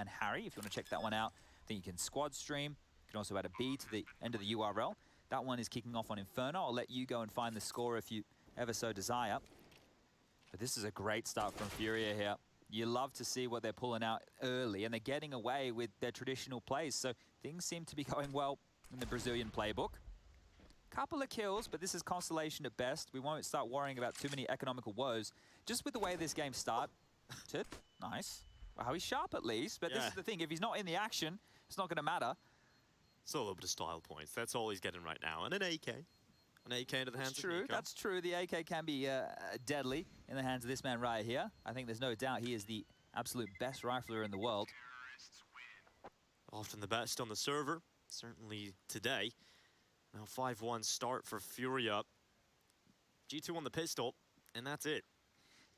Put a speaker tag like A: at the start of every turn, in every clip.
A: and Harry. If you want to check that one out, then you can squad stream. You can also add a B to the end of the URL. That one is kicking off on Inferno. I'll let you go and find the score if you ever so desire. But this is a great start from Furia here. You love to see what they're pulling out early, and they're getting away with their traditional plays. So things seem to be going well in the Brazilian playbook. Couple of kills, but this is consolation at best. We won't start worrying about too many economical woes. Just with the way this game started. Nice. Wow, he's sharp at least, but this is the thing. If he's not in the action, it's not going to matter.
B: It's a little bit of style points. That's all he's getting right now. And an AK. An AK into the hands of Nico.
A: That's true. The AK can be deadly in the hands of this man right here. I think there's no doubt he is the absolute best rifler in the world.
B: Often the best on the server. Certainly today. Now 5-1 start for Furia. G2 on the pistol, and that's it.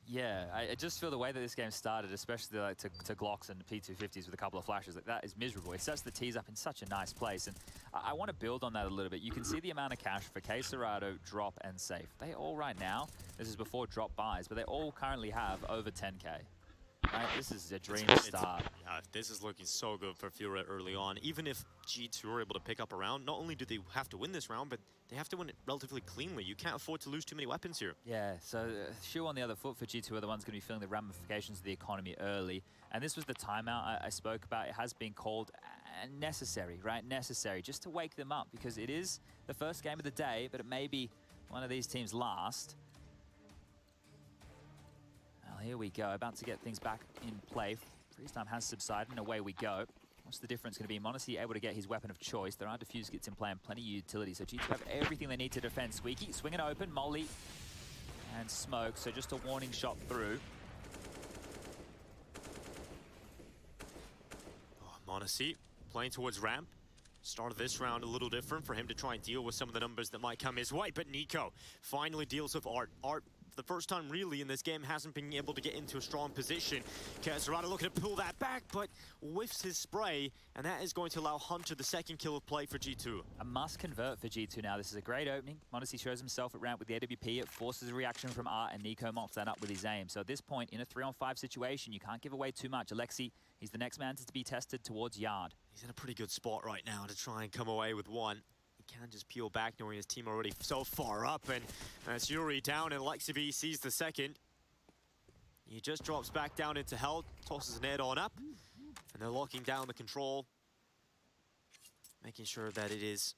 A: Yeah, I just feel the way that this game started, especially like to Glocks and P250s with a couple of flashes, like that is miserable. It sets the tees up in such a nice place, and I want to build on that a little bit. You can see the amount of cash for K-Serrado, Drop, and Safe. They all right now, this is before Drop buys, but they all currently have over 10K. Right? This is a dream start.
B: Yeah, this is looking so good for Furia early on. Even if G2 are able to pick up a round, not only do they have to win this round, but they have to win it relatively cleanly. You can't afford to lose too many weapons here.
A: Yeah, so shoe on the other foot for G2 are the ones going to be feeling the ramifications of the economy early. And this was the timeout I spoke about. It has been called necessary, right? Necessary, just to wake them up, because it is the first game of the day, but it may be one of these teams' last. Well, here we go, about to get things back in play. Freeze time has subsided, and away we go. What's the difference going to be? m0NESY able to get his weapon of choice. There are defuse kits in play and plenty of utility, so G2 have everything they need to defend. Squeaky, swinging open, Molly, and Smoke, so just a warning shot through.
B: Oh, m0NESY playing towards ramp. Start of this round a little different for him to try and deal with some of the numbers that might come his way, but Nico finally deals with Art. Art, for the first time really in this game, hasn't been able to get into a strong position. K-Serrado looking to pull that back, but whiffs his spray, and that is going to allow Hunter the second kill of play for G2.
A: A must convert for G2 now. This is a great opening. m0NESY shows himself at ramp with the AWP. It forces a reaction from Art, and Nico mops that up with his aim. So at this point, in a 3-on-5 situation, you can't give away too much. Alexi, he's the next man to be tested towards Yard.
B: He's in a pretty good spot right now to try and come away with one. He can't just peel back knowing his team already so far up, and as Yuri down and Lexi sees the second. He just drops back down into hell, tosses an head on up, and they're locking down the control, making sure that it is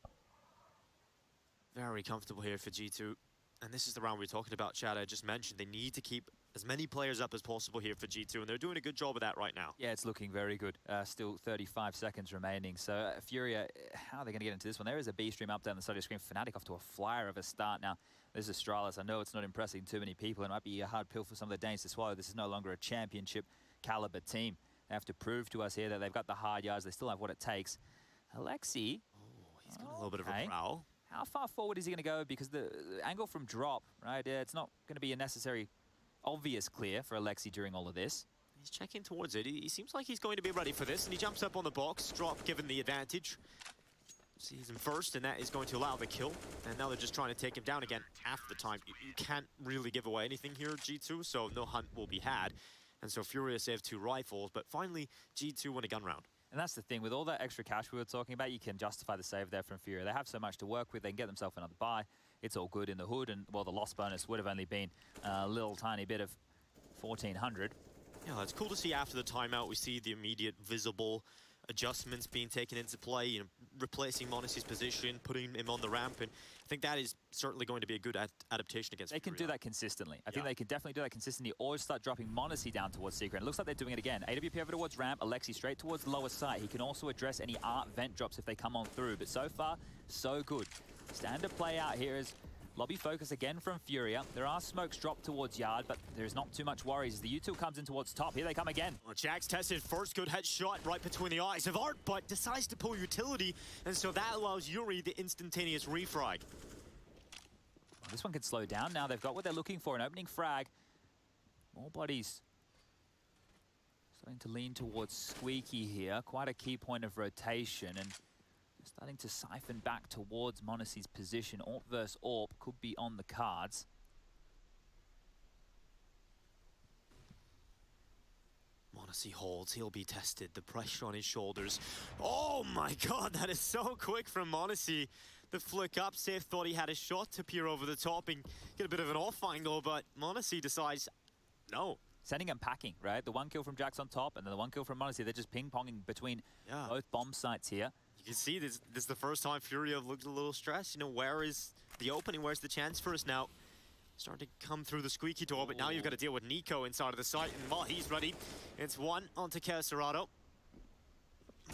B: very comfortable here for G2. And this is the round we were talking about, Chad. I just mentioned they need to keep as many players up as possible here for G2, and they're doing a good job of that right now.
A: Yeah, it's looking very good. Still 35 seconds remaining. So Furia, how are they going to get into this one? There is a B stream up down the side of the screen. Fnatic off to a flyer of a start. Now, this is Astralis. I know it's not impressing too many people. It might be a hard pill for some of the Danes to swallow. This is no longer a championship caliber team. They have to prove to us here that they've got the hard yards. They still have what it takes. Alexi.
B: Oh, he's got a little bit of a prowl.
A: How far forward is he going to go? Because the angle from drop, right, it's not going to be a necessary obvious clear for Alexi during all of this.
B: He's checking towards it. He seems like he's going to be ready for this, and he jumps up on the box. Drop given the advantage. Sees him first, and that is going to allow the kill. And now they're just trying to take him down again half the time. You can't really give away anything here, G2, so no hunt will be had. And so Furia saved 2 rifles, but finally G2 win a gun round.
A: And that's the thing, with all that extra cash we were talking about, you can justify the save there from Furia. They have so much to work with, they can get themselves another buy. It's all good in the hood, and well, the loss bonus would have only been a little tiny bit of 1,400.
B: Yeah, it's cool to see after the timeout, we see the immediate visible adjustments being taken into play, you know, replacing m0NESY's position, putting him on the ramp, and I think that is certainly going to be a good adaptation against
A: They can
B: Furia.
A: do that consistently. I think they can definitely do that consistently, or start dropping m0NESY down towards Secret. And it looks like they're doing it again. AWP over towards ramp, Alexi straight towards lower side. He can also address any Art vent drops if they come on through, but so far, so good. Standard play out here is lobby focus again from Furia. There are smokes dropped towards Yard, but there's not too much worries as the U2 comes in towards top. Here they come again.
B: Well, Jack's tested first good headshot right between the eyes of Art, but decides to pull utility, and so that allows Yuri the instantaneous refrag.
A: Well, this one can slow down now. They've got what they're looking for, an opening frag. More bodies starting to lean towards Squeaky here. Quite a key point of rotation, and starting to siphon back towards m0NESY's position. AWP versus AWP could be on the cards.
B: Monacy holds, he'll be tested, the pressure on his shoulders. Oh my god, that is so quick from Monacy. The flick up, Safe thought he had a shot to peer over the top and get a bit of an off angle, but Monacy decides, no.
A: Sending him packing, right? The one kill from Jax on top, and then the one kill from Monacy. They're just ping-ponging between both bomb sites here.
B: You can see this is the first time Fury have looked a little stressed. You know, where is the opening? Where's the chance for us now? Starting to come through the squeaky door, but now you've got to deal with Nico inside of the site, and while he's ready, it's one onto Keserado.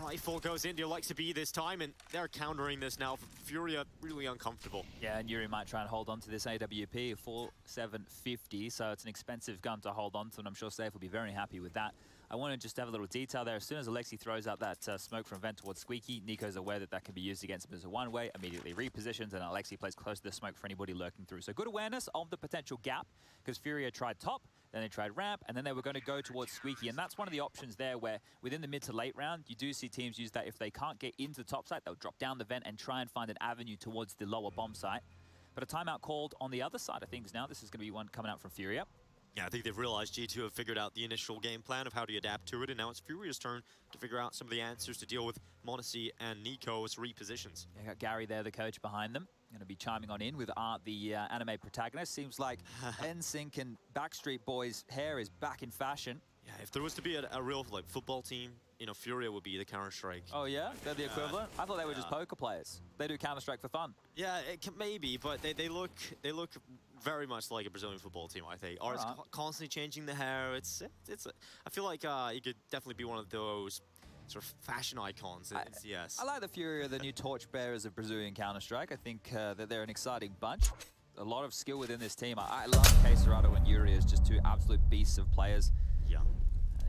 B: Rifle goes into Alexa B this time, and they're countering this now. Fury are really uncomfortable.
A: Yeah, and Yuri might try and hold on to this AWP, 4750, so it's an expensive gun to hold on to, and I'm sure Safe will be very happy with that. I want to just have a little detail there. As soon as Alexi throws out that smoke from vent towards Squeaky, Nico's aware that that can be used against him as a one-way, immediately repositions, and Alexi plays close to the smoke for anybody lurking through. So good awareness of the potential gap, because Furia tried top, then they tried ramp, and then they were going to go towards Squeaky, and that's one of the options there where within the mid to late round, you do see teams use that. If they can't get into the top site, they'll drop down the vent and try and find an avenue towards the lower bomb site. But a timeout called on the other side of things now. This is going to be one coming out from Furia.
B: Yeah, I think they've realized G2 have figured out the initial game plan of how to adapt to it, and now it's Furia's turn to figure out some of the answers to deal with Monacy and Nico as repositions.
A: Yeah, got Gary there, the coach behind them. Going to be chiming on in with Art, the anime protagonist. Seems like NSYNC and Backstreet Boys' hair is back in fashion.
B: Yeah, if there was to be a real football team, you know, Furia would be the Counter-Strike.
A: Oh yeah? They're the equivalent? I thought they were just poker players. They do Counter-Strike for fun.
B: Yeah, it can, maybe, but they look very much like a Brazilian football team, I think. Art's constantly changing the hair. I feel like you could definitely be one of those sort of fashion icons. Yes.
A: I like the Furia, the new torchbearers of Brazilian Counter-Strike. I think that they're an exciting bunch. A lot of skill within this team. I love Keserado and Yuri as just two absolute beasts of players.
B: Yeah.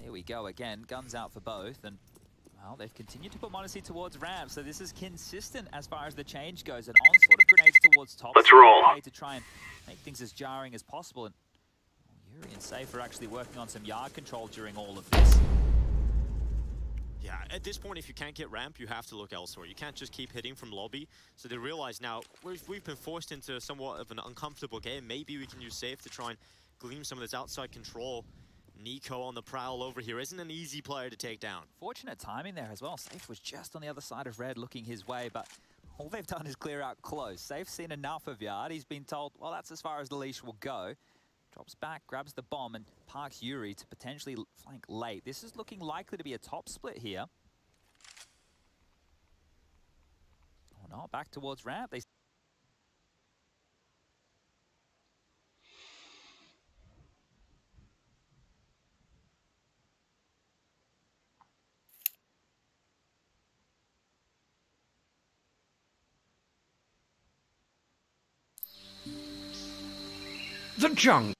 A: Here we go again. Guns out for both, and well, they've continued to put Monacy towards ramp, so this is consistent as far as the change goes. And onslaught of grenades towards top.
C: Let's roll.
A: Okay to try and make things as jarring as possible. And Yuri and Safe are actually working on some yard control during all of this.
B: Yeah, at this point, if you can't get ramp, you have to look elsewhere. You can't just keep hitting from lobby. So they realize now we've been forced into somewhat of an uncomfortable game. Maybe we can use Safe to try and glean some of this outside control. Nico on the prowl over here isn't an easy player to take down.
A: Fortunate timing there as well. Safe was just on the other side of red looking his way, but all they've done is clear out close. Safe's seen enough of yard. He's been told, well, that's as far as the leash will go. Drops back, grabs the bomb, and parks Yuri to potentially flank late. This is looking likely to be a top split here. Oh no, back towards ramp. They
C: The jungle.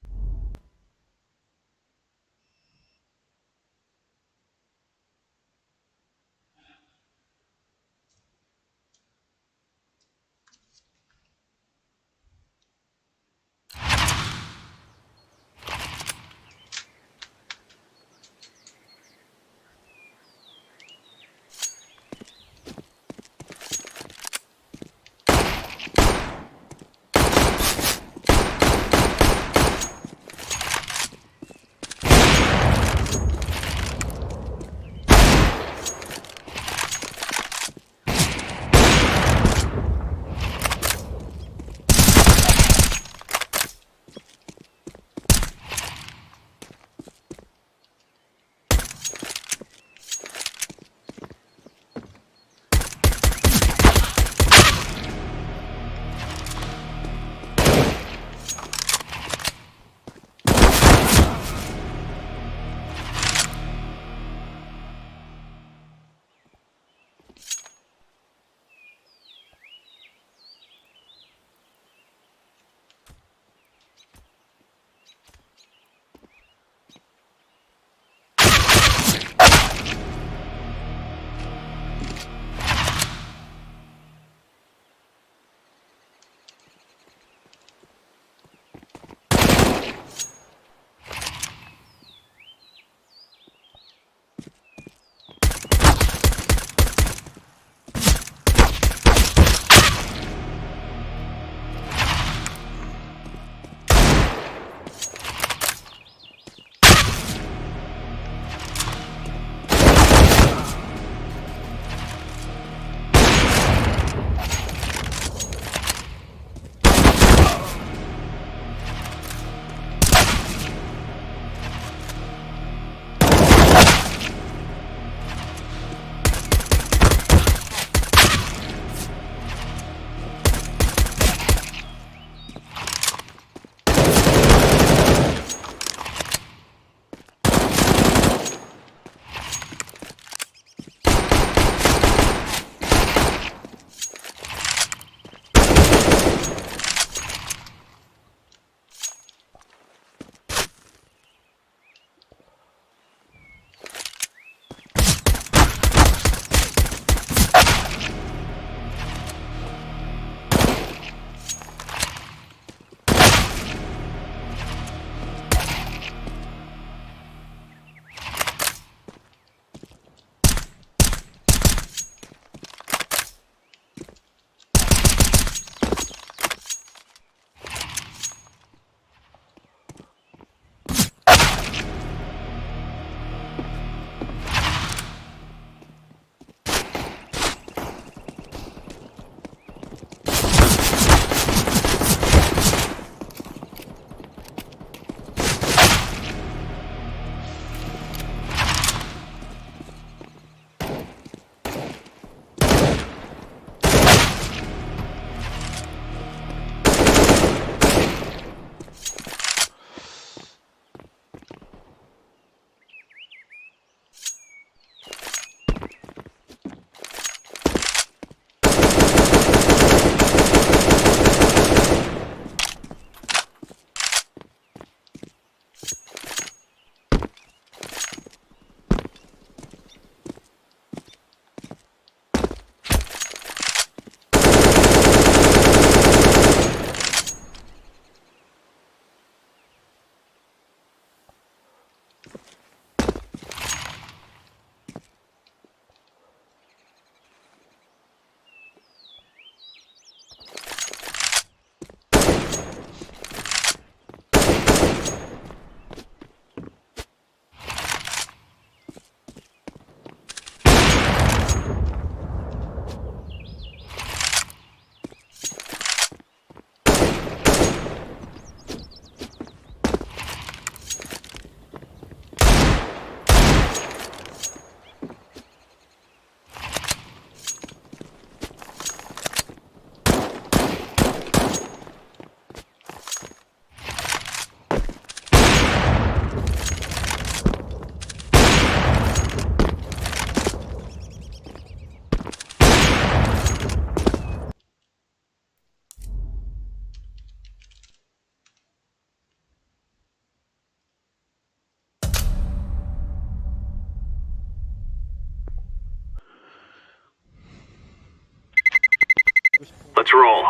C: Let's roll.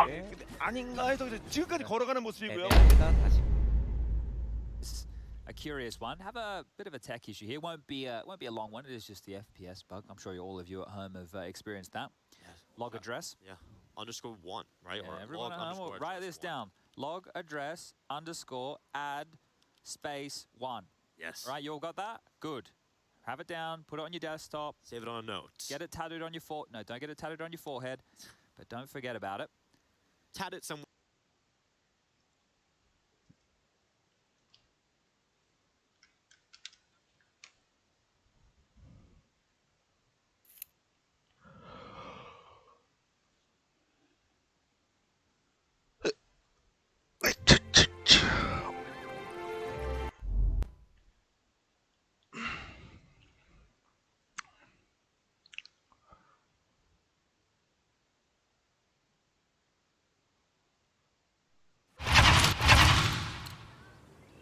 D: 아닌가 해서 지금까지 걸어가는 모습이고요.
A: A curious one. Have a bit of a tech issue here. Won't be a long one. It is just the FPS bug. I'm sure all of you at home have experienced that. Log address.
B: Yeah. _1, right?
A: Yeah,
B: or
A: everyone at home,
B: log
A: write this down. Log address _ add space 1.
B: Yes.
A: Right, you all got that? Good. Have it down. Put it on your desktop.
B: Save it on a note.
A: Get it tattooed on your forehead. No, don't get it tattooed on your forehead. But don't forget about it.
B: Tat it somewhere.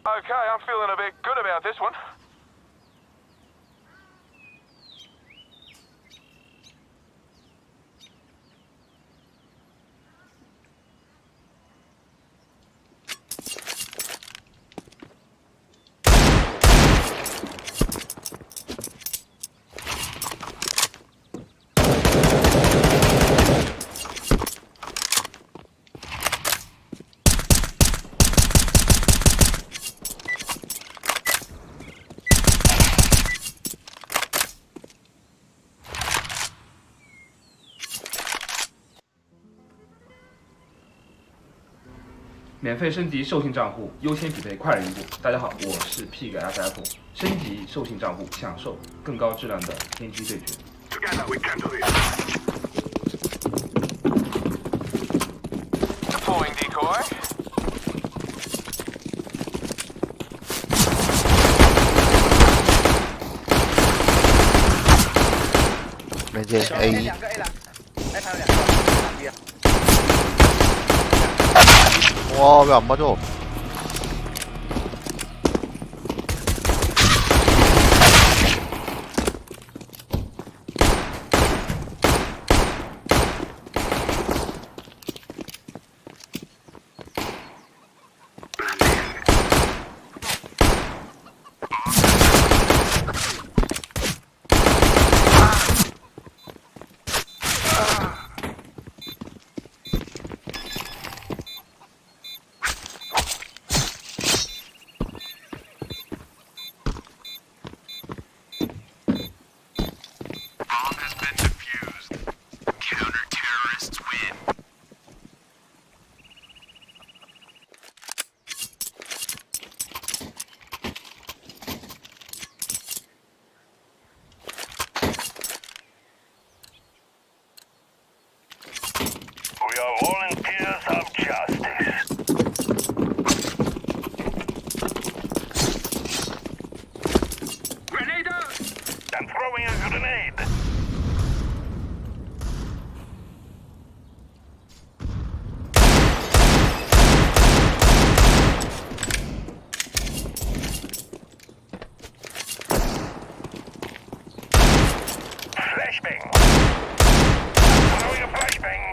E: Okay, I'm feeling a bit good about this one.
F: 免费升级授信账户，优先匹配快人一步。大家好，我是 P 给 FF， 升级授信账户，享受更高质量的天梯对决。
E: Together we can do this. Deploying decoy.
G: 이제 A 와 왜 안 맞아?
E: We are volunteers of justice. Grenade out! I'm throwing a grenade. Flashbang. I'm throwing a flashbang.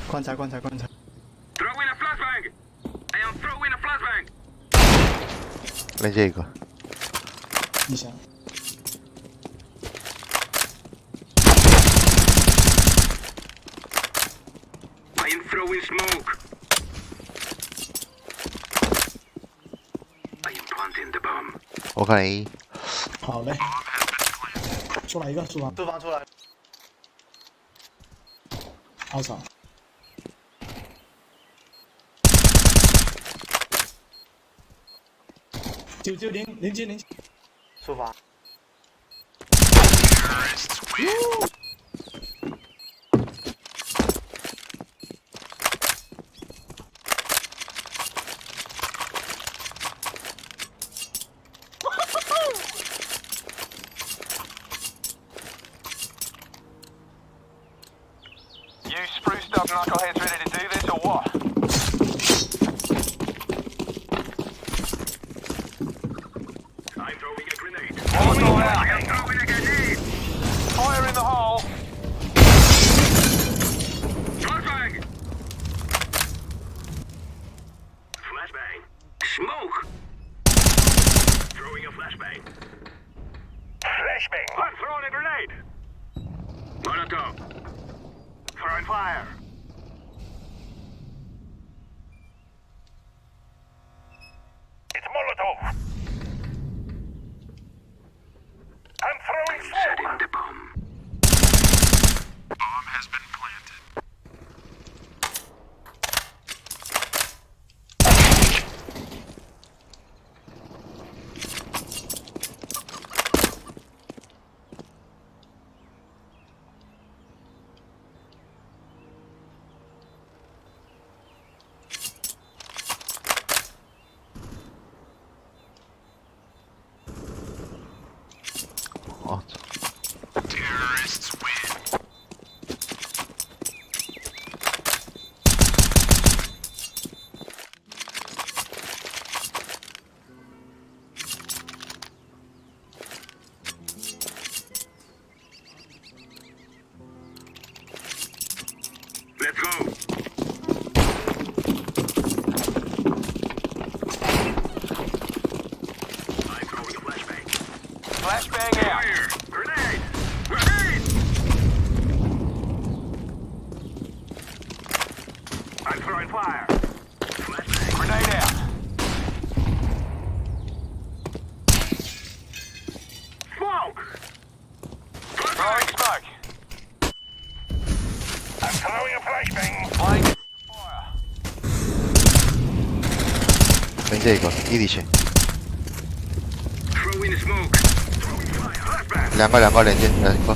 H: 관찰.
E: Throw in a flashbang. I am throwing a flashbang.
G: 이제 이거
H: 一下
E: I am throwing smoke. I am planting the bomb.
G: 我看 A
H: 好嘞，出来一个，书房出来，好吵，9900707，书房。
E: Knuckleheads ready to do this or what? I'm throwing a grenade. Molotov out. I'm throwing a grenade. Fire in the hole. Flashbang. Flashbang. Smoke. Throwing a flashbang. Flashbang. I'm throwing a grenade. Molotov. Throwing fire. It's Molotov. I'm throwing smoke. Setting the bomb. Bomb has been planted.
G: 어,
E: Terrorists win. Let's go. I'm throwing a flashbang. Flashbang out. Fire. Grenade. Grenade. I'm throwing fire. Flashbang. Grenade out. Smoke. Throwing smoke. I'm throwing a flashbang. Flying. Fire.
G: 连接一个，ED
E: Throwing the smoke. Throwing fire. Flashbang.
G: 两个连接，两个。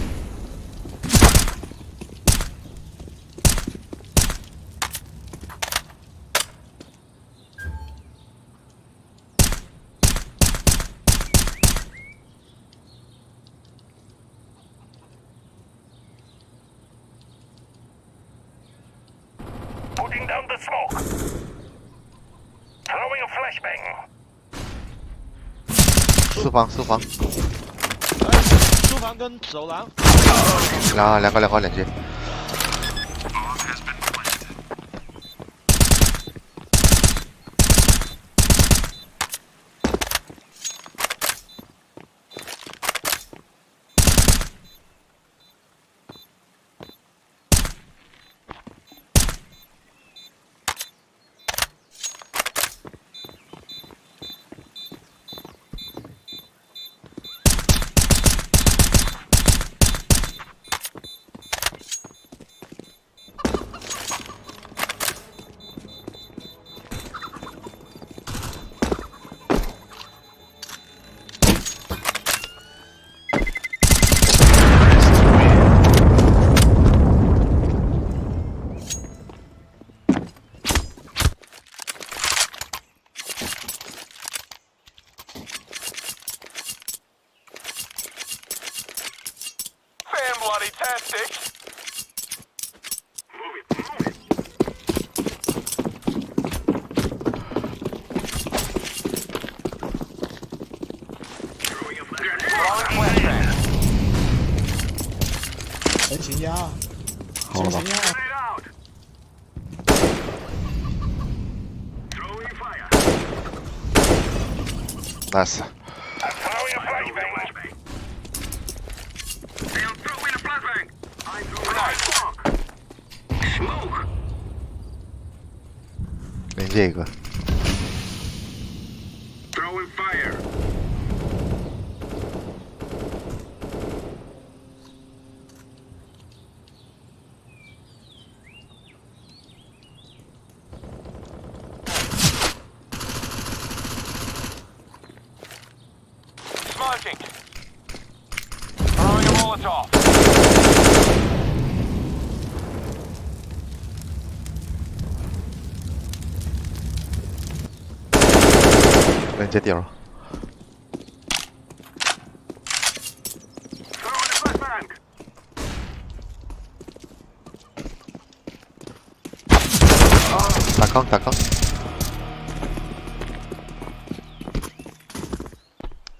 E: Putting down the smoke. Throwing a flashbang.
G: 四方，
D: 书房跟走廊。
G: 两个连接。
E: Bomb has been planted. Fan-bloody-tastic. Move it, move it. Throwing a flashbang. Throwing flashbang.
H: 人形压，
G: 好了吧
H: 人形压，
E: Grenade out. Throwing fire.
G: ，nice。
E: I'm throwing a flashbang. I'm throwing a flashbang. I'm throwing smoke. Smoke.
G: 连接一个，
E: Throwing fire. Smoking. Throwing a Molotov.
G: 连接掉了。
E: Throwing a flashbang.
G: 닭강 닭강.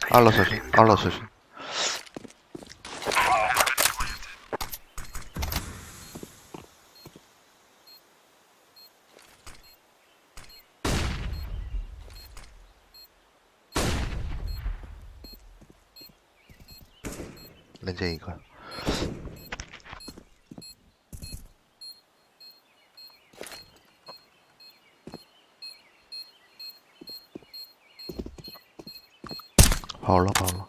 G: 알로 소신 알로 소신. 렌즈 이거. 파울러 파울러.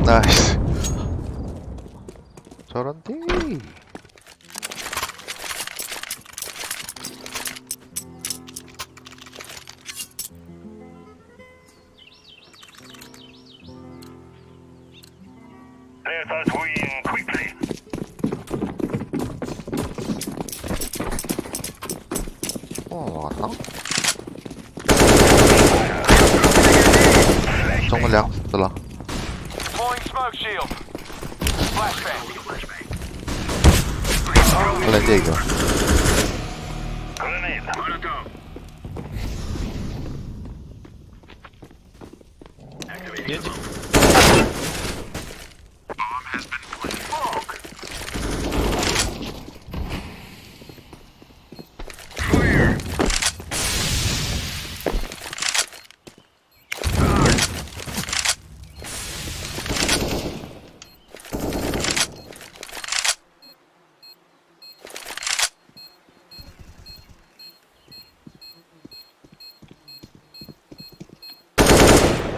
G: 나이스. 저런데.
E: Let us win quickly.
G: 왔나? 정말 들라.
E: Deploying smoke shield. Flashbang.
G: 렌즈 이거.
E: Grenade. Molotov.
D: 얘지.
E: Smoke. Fire.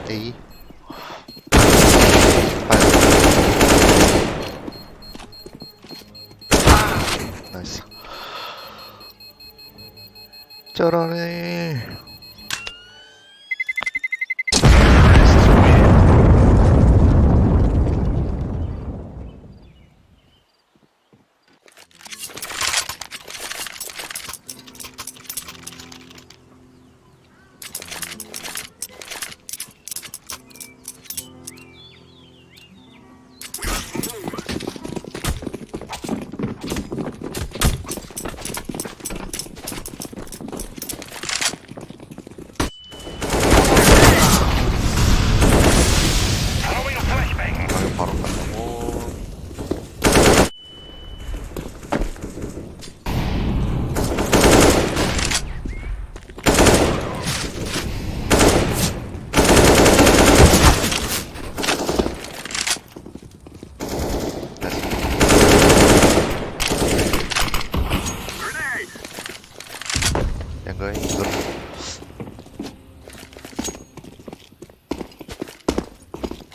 G: A. 나이스. 저러네.
E: Throwing a flashbang.
G: 바로 간다.
E: Grenade.
G: 연거에 이거.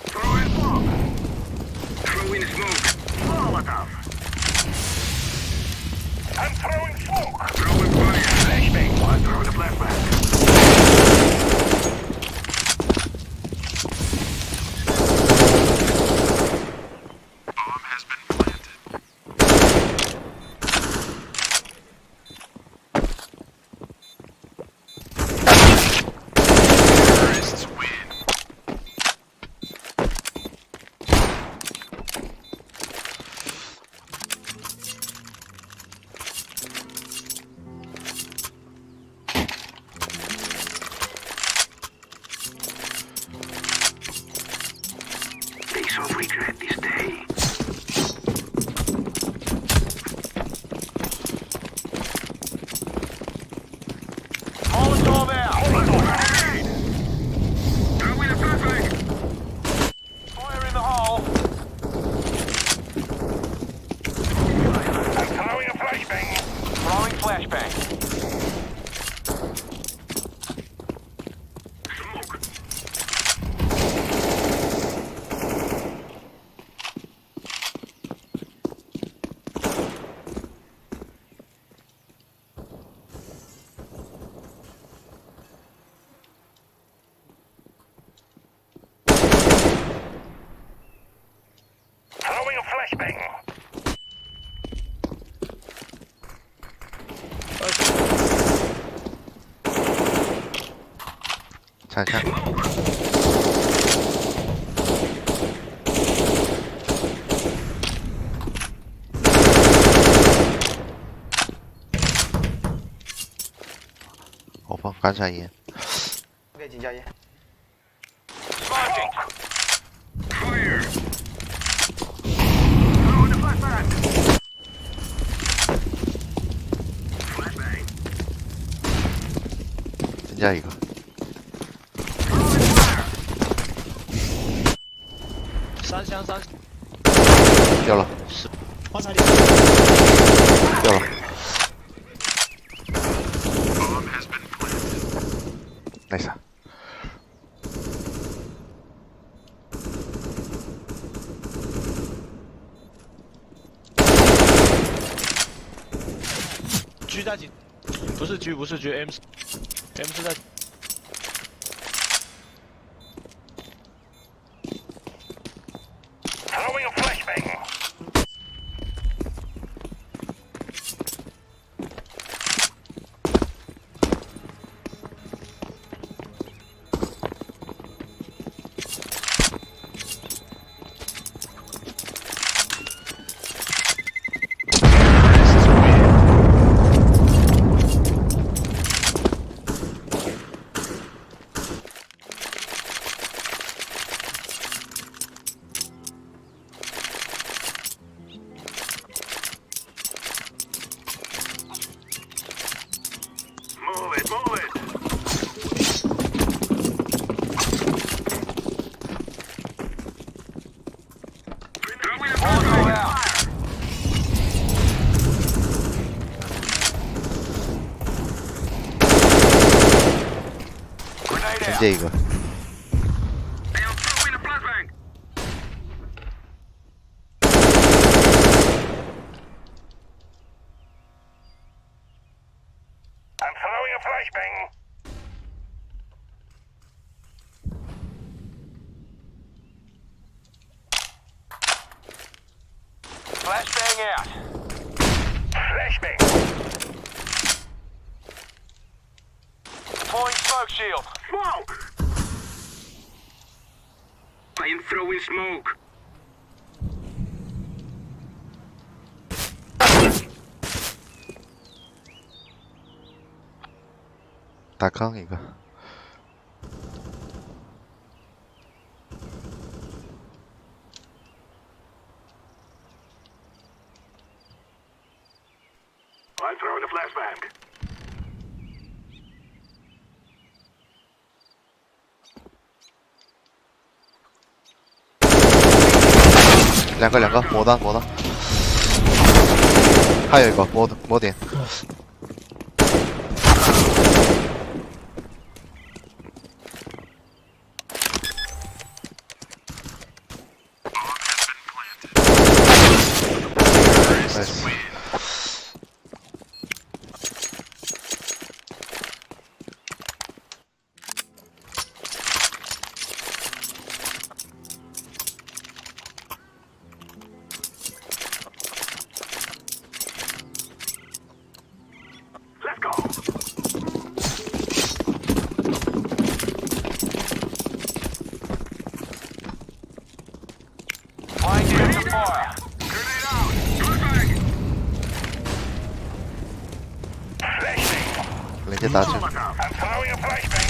E: Throwing smoke. Throwing smoke. Molotov. I'm throwing smoke. Throwing fire. Flashbang. I'm throwing a flashbang. Bomb has been planted. Terrorists win. They shall regret this day. Molotov out! Molotov! Throwing a flashbang! Fire in the hole! I'm throwing a flashbang! Throwing flashbang. Smoke. Throwing a flashbang.
G: 抢枪，我放干柴烟。
D: OK，请加烟。
E: Smoking. Fire. Throw in the flashbang. Flashbang.
G: 增加一个，
D: 三箱三。
G: 掉了，
H: 花彩里，
G: 掉了。nice。
D: 狙在几？不是狙，不是狙，M 是在。
E: Throwing a flashbang. Move it, move it. Throwing a flashbang. Grenade
G: 增
E: out.
G: 加一个，
E: I'm throwing a flashbang. I'm throwing a flashbang. Flashbang out. Flashbang. Deploying smoke shield. Smoke. I'm throwing smoke.
G: 打坑一个，
E: I'm throwing a flashbang.
G: 两个，磨的，还有一个磨点， nice。
E: Let's go. Flying down the fire. Grenade out. Flashbang. Flashbang.
G: 连接打去，
E: I'm throwing a flashbang.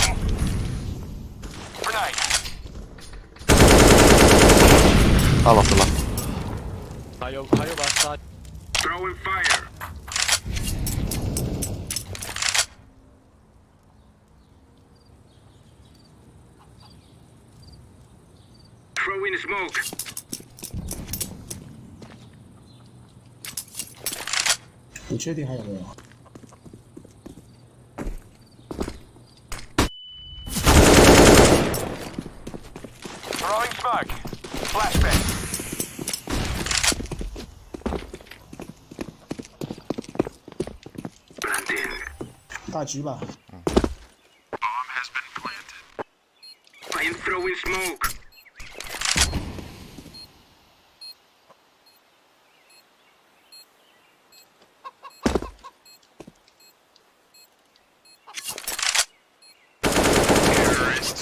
E: Grenade.
G: 到了死了，
D: 还有把杀。
E: Throwing fire. Throwing smoke.
H: 不确定还有没有。
E: Throwing smoke. Flashbang.
H: 大局吧。
E: I am throwing smoke. Terrorists.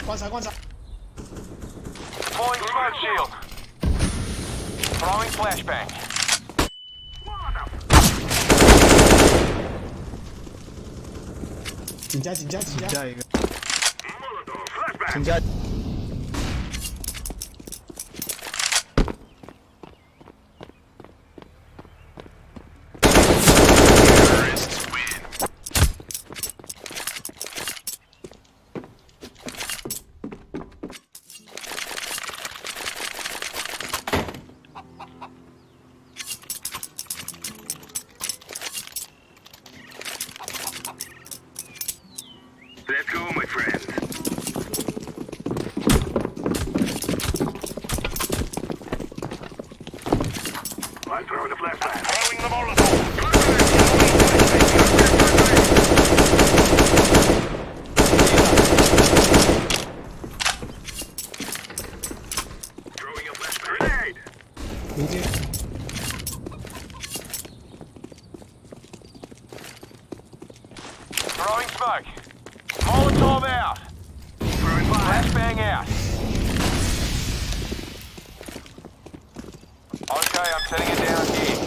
H: 观察观察，
E: Deploying smoke shield. Throwing flashbang.
H: 紧加紧加紧加，
C: 加一个，
E: Flashbang.
C: 请加。
E: Let's go, my friends. I'm throwing the flashbang. Throwing the Molotov. Throwing a flashbang. Grenade.
H: 明天
E: Throwing smoke. Molotov out. Throwing flashbang out. Okay, I'm setting it down here.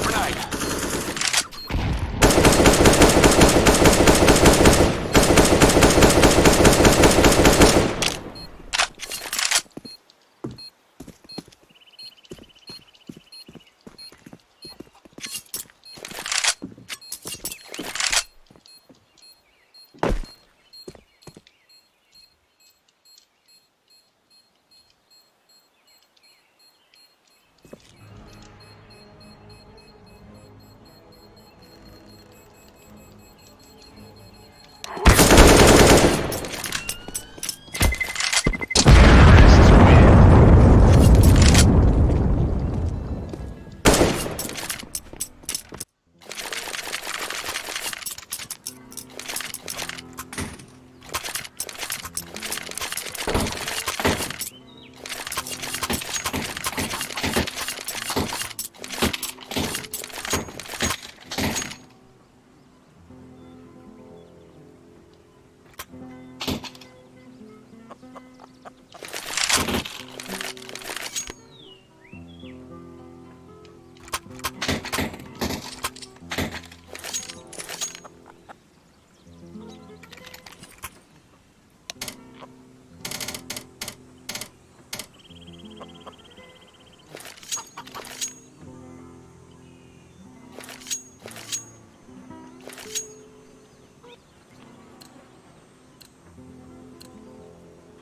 E: Grenade.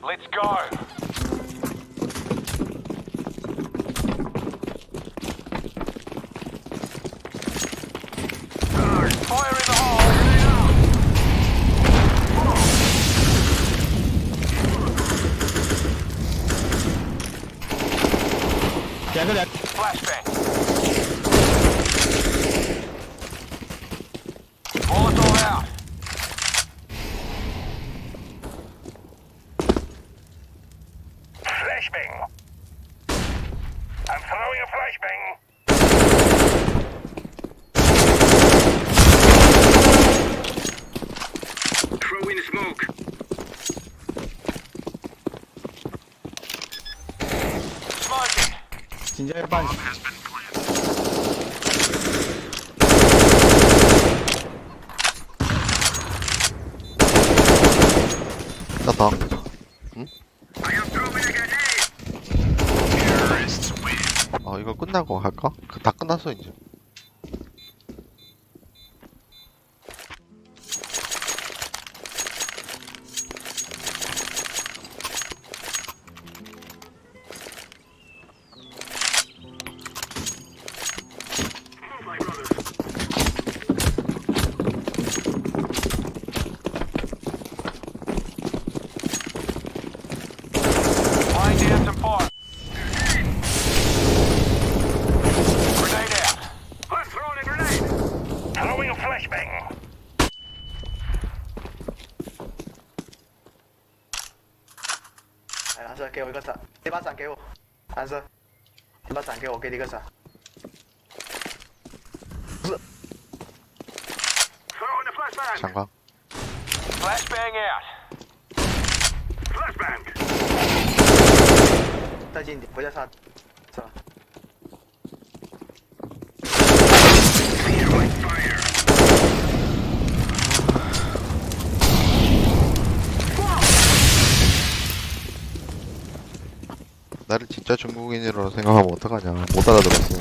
E: Let's go. Fire in the hole.
C: 两个人，
E: Flashbang. Molotov out. Flashbang. I'm throwing a flashbang. Throw in smoke.
C: 请加一半。
G: 떴다. 이거 끝나고 할까? 다 끝났어 이제.
E: Laying down some fire. Grenade out. I'm throwing a grenade. Throwing a flashbang.
I: 来，蓝色给我一个伞，这把伞给我，蓝色，这把伞给我，给你一个伞。
E: Throwing a flashbang.
G: 장관.
E: Flashbang out. Flashbang.
I: 再近一点，回家上，是吧？
G: 나를 진짜 중국인이라고 생각하면 어떡하냐. 못 알아들었어.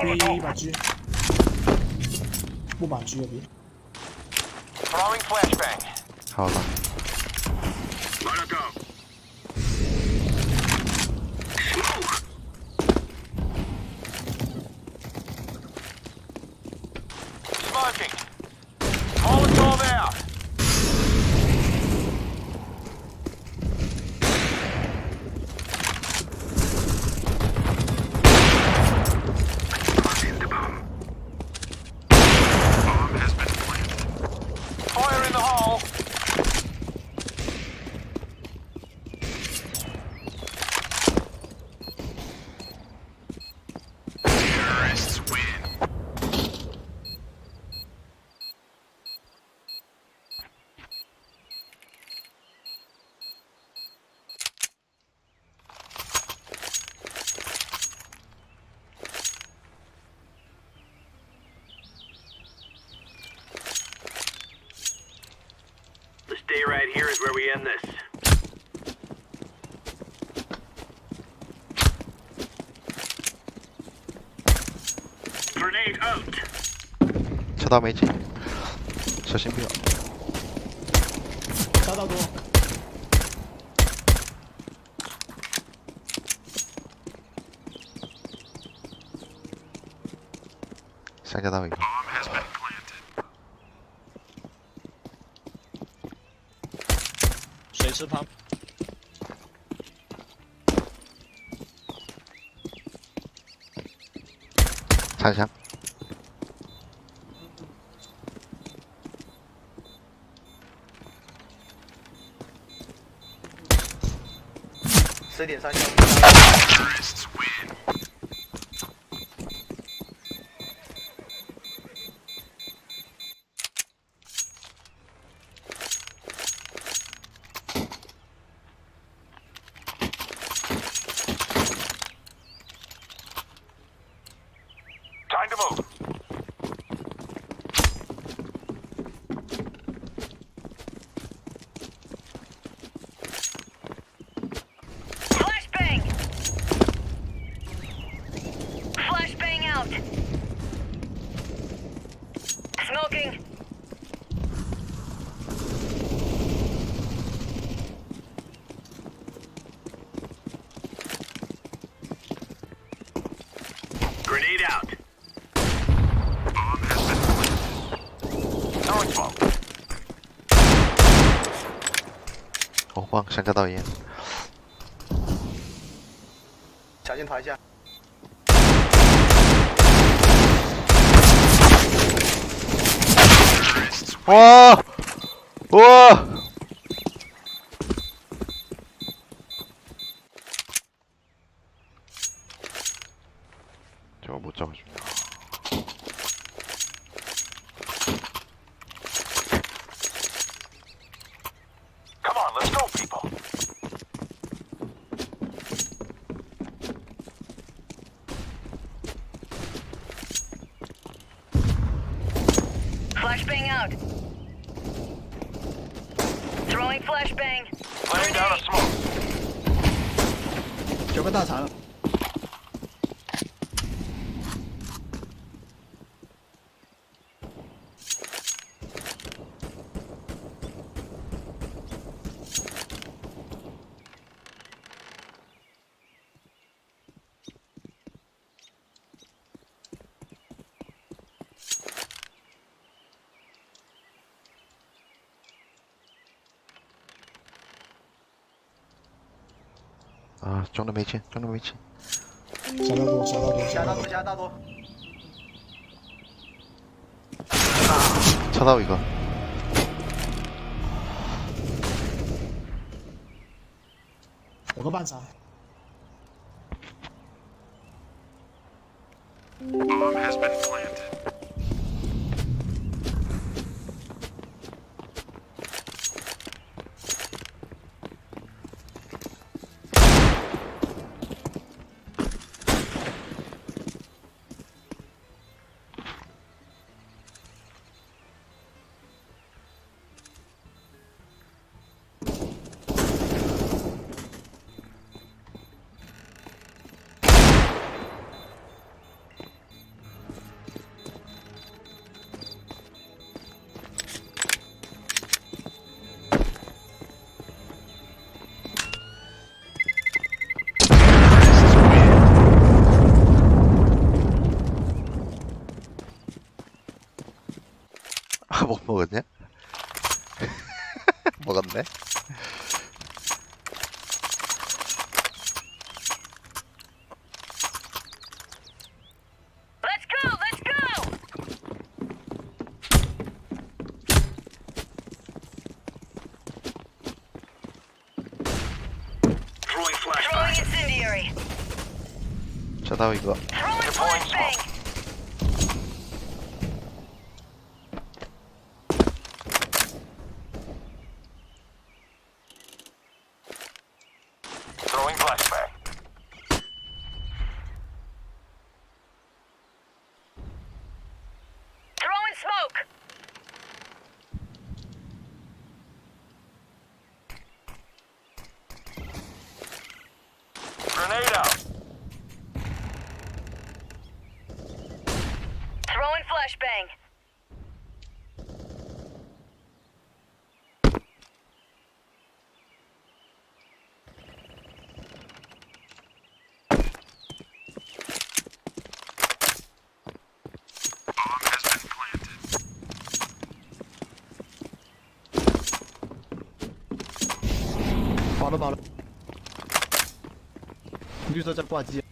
H: B 把 G， 不把 G 有 B。
E: Throwing flashbang.
G: 好了。
E: Molotov. Smoke. Smoking. Molotov out. Fire in the hole. Terrorists win. The stay right here is where we end this. Grenade out.
G: 쳐다매지. 저신비가.
H: 杀到多，
G: 想见到一个。
D: 水池旁，
G: 残香。
I: 10点3枪。
E: Time to move.
J: Flashbang! Flashbang out! Smoking!
E: Grenade out. Throwing smoke.
G: 后方想见到烟。
I: 小心逃一下。
G: 哇哇！
J: out. Throwing flashbang.
E: Laying down a smoke.
H: 有个大残了。
G: 啊，中的没进，中的没进。
H: 小大多，小大多，
I: 加大多，加大多。
G: 插到一个，
H: 有个半残。
E: Bomb has been planted.
G: 아, 못 먹었냐? 먹었네?
J: Let's go! Let's go!
E: Throwing
J: Throwing
E: flashbang.
J: incendiary.
G: 자다오 이거.
J: Throwing
E: Deploying
J: flashbang.
E: Throwing flashbang.
J: Throwing smoke.
E: Grenade out.
J: Throwing flashbang.
E: Bomb has been planted.
H: 跑了跑了，绿色在挂机。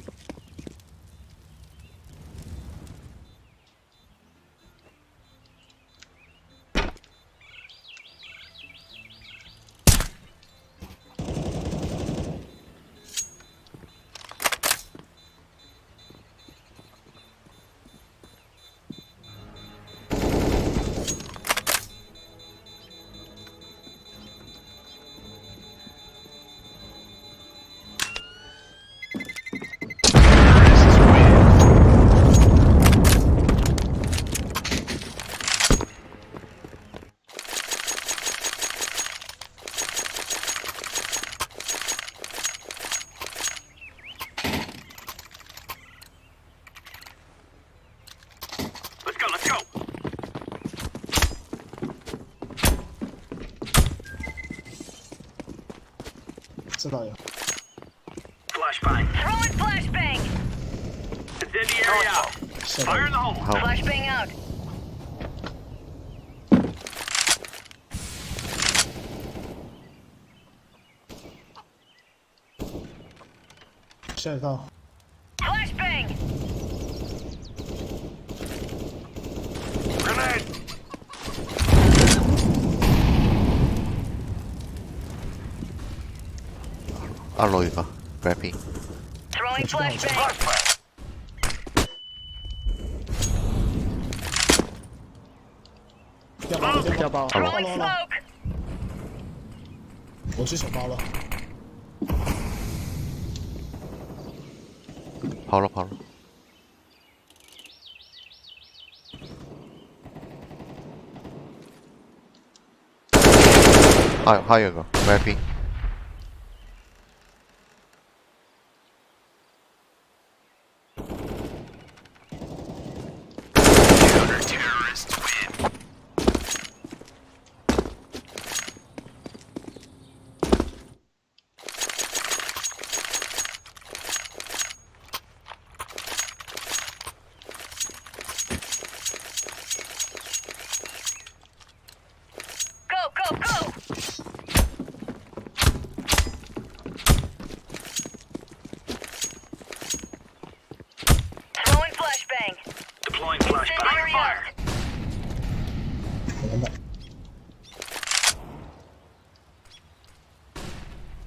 E: Let's go, let's go.
H: 知道有。
E: Flashbang.
J: Throwing flashbang.
E: Incendiary out.
H: 下
E: Fire in
H: 到
E: the hole.
J: Flashbang out.
H: 下一套。
J: Flashbang.
E: Grenade.
G: 알로 이거. 그래픽.
J: Throwing flashbang.
E: Flashbang.
H: 掉包了，掉包。
J: Throwing
H: 了了，
J: smoke.
H: 我去小包了。
G: 跑了跑了。还有一个 mapping。Go,
J: go, go! Throwing flashbang.
E: Deploying flashbang.
J: Incendiary
E: Fire.
J: out.
H: 我们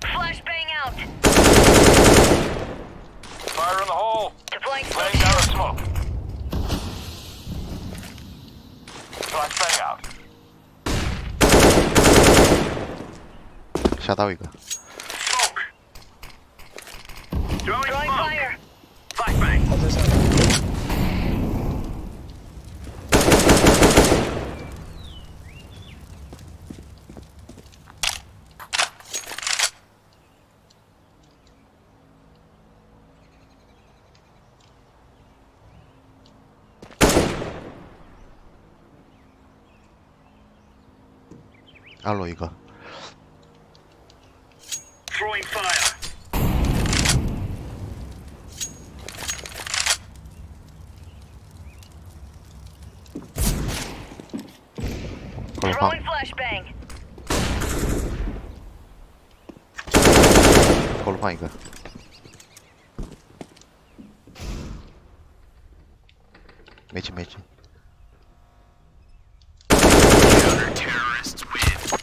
J: Flashbang out.
E: Fire in the hole.
J: Deploying smoke
E: Laying down a
J: shield.
E: smoke. Flashbang out.
G: 下到一个。
E: Smoke. Throwing
J: Throwing
E: smoke.
J: fire.
E: Flashbang.
H: 他在上面。
G: 二楼一个。
E: Throwing fire.
G: 过来放
J: Throwing flashbang.
G: 过来放一个。没进没进。
E: Terrorists win.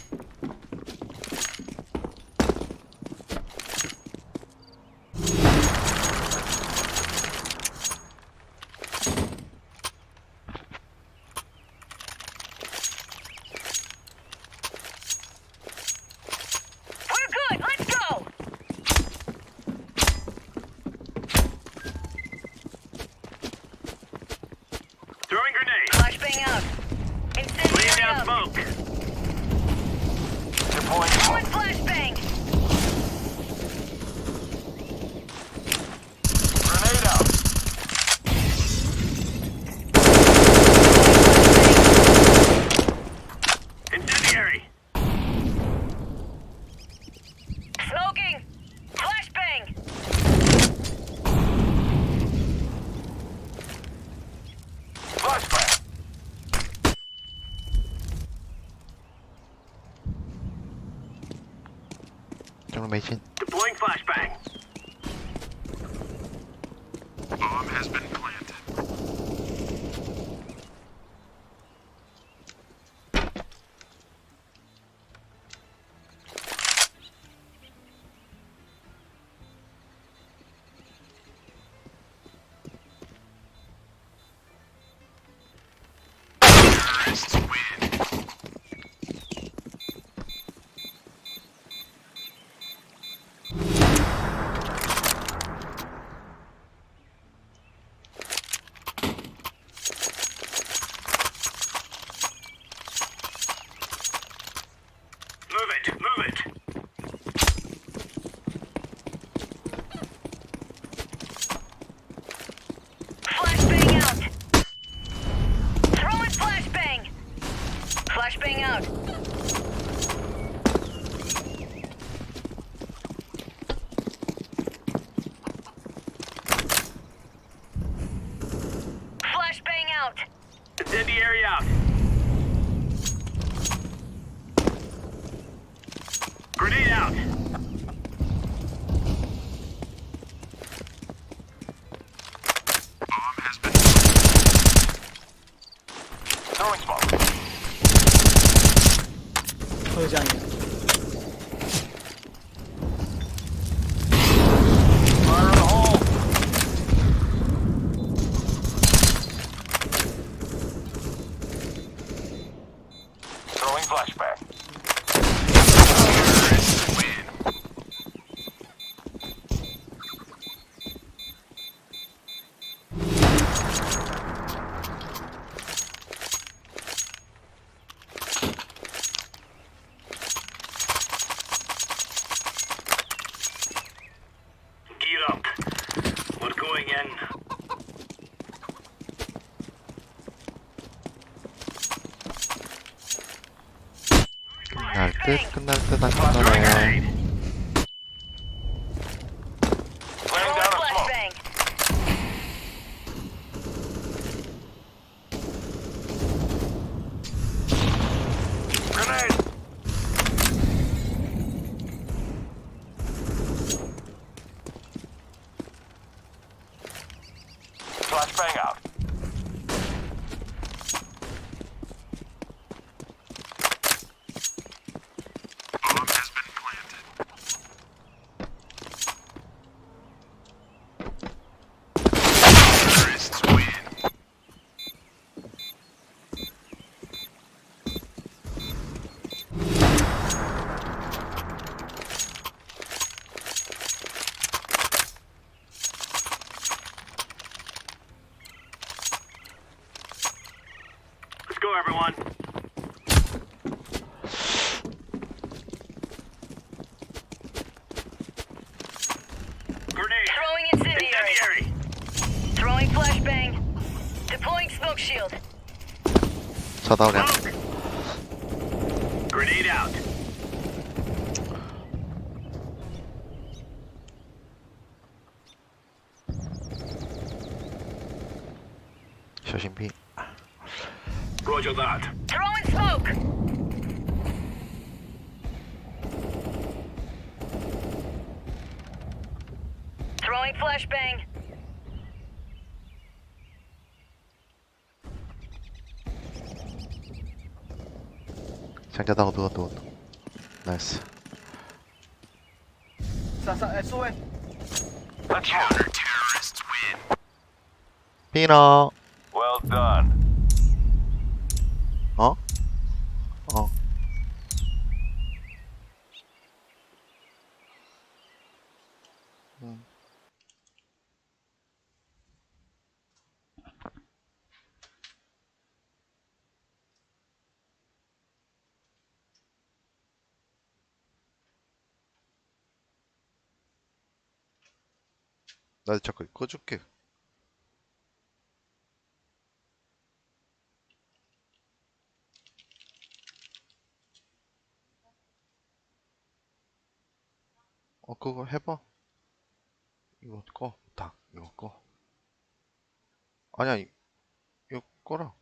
J: We're good. Let's go.
E: Throwing grenade.
J: Flashbang out.
E: Laying
J: Incendiary
E: down
J: out.
E: smoke. Deploying
J: Throwing
E: smoke.
J: flashbang.
E: Grenade out. Incendiary.
J: Smoking. Flashbang.
E: Flashbang.
G: 这个没进。
E: Deploying flashbang. Bomb has been planted. Terrorists win. Move it, move it.
J: Flashbang out. Throwing flashbang. Flashbang out. Flashbang out.
E: Incendiary out. Grenade out. Bomb has been throwing smoke.
H: 会有这样一个。
E: Fire in the hole. Throwing flashbang. Terrorists win.
J: Flashbang.
G: 끝날 듯 안
E: Tossing a
G: 끝나네.
E: grenade. Laying
J: Throwing
E: down a smoke.
J: flashbang.
E: Grenade. Flashbang out. Bomb has been planted. Terrorists win. Let's go, everyone. Grenade.
J: Throwing incendiary. Throwing flashbang. Deploying smoke shield.
G: 차다우냐.
E: Grenade out.
G: 쇼신피.
E: Roger that.
J: Throwing smoke. Throwing flashbang.
G: 장자다고 누웠다. 나이스.
I: 수位
E: The counter terrorists win.
G: 피너.
E: Well done.
G: 어? 어. 나 자꾸 꺼줄게. 그거 해봐. 이거 꺼. 딱 이거 꺼. 아니야, 이거 꺼라.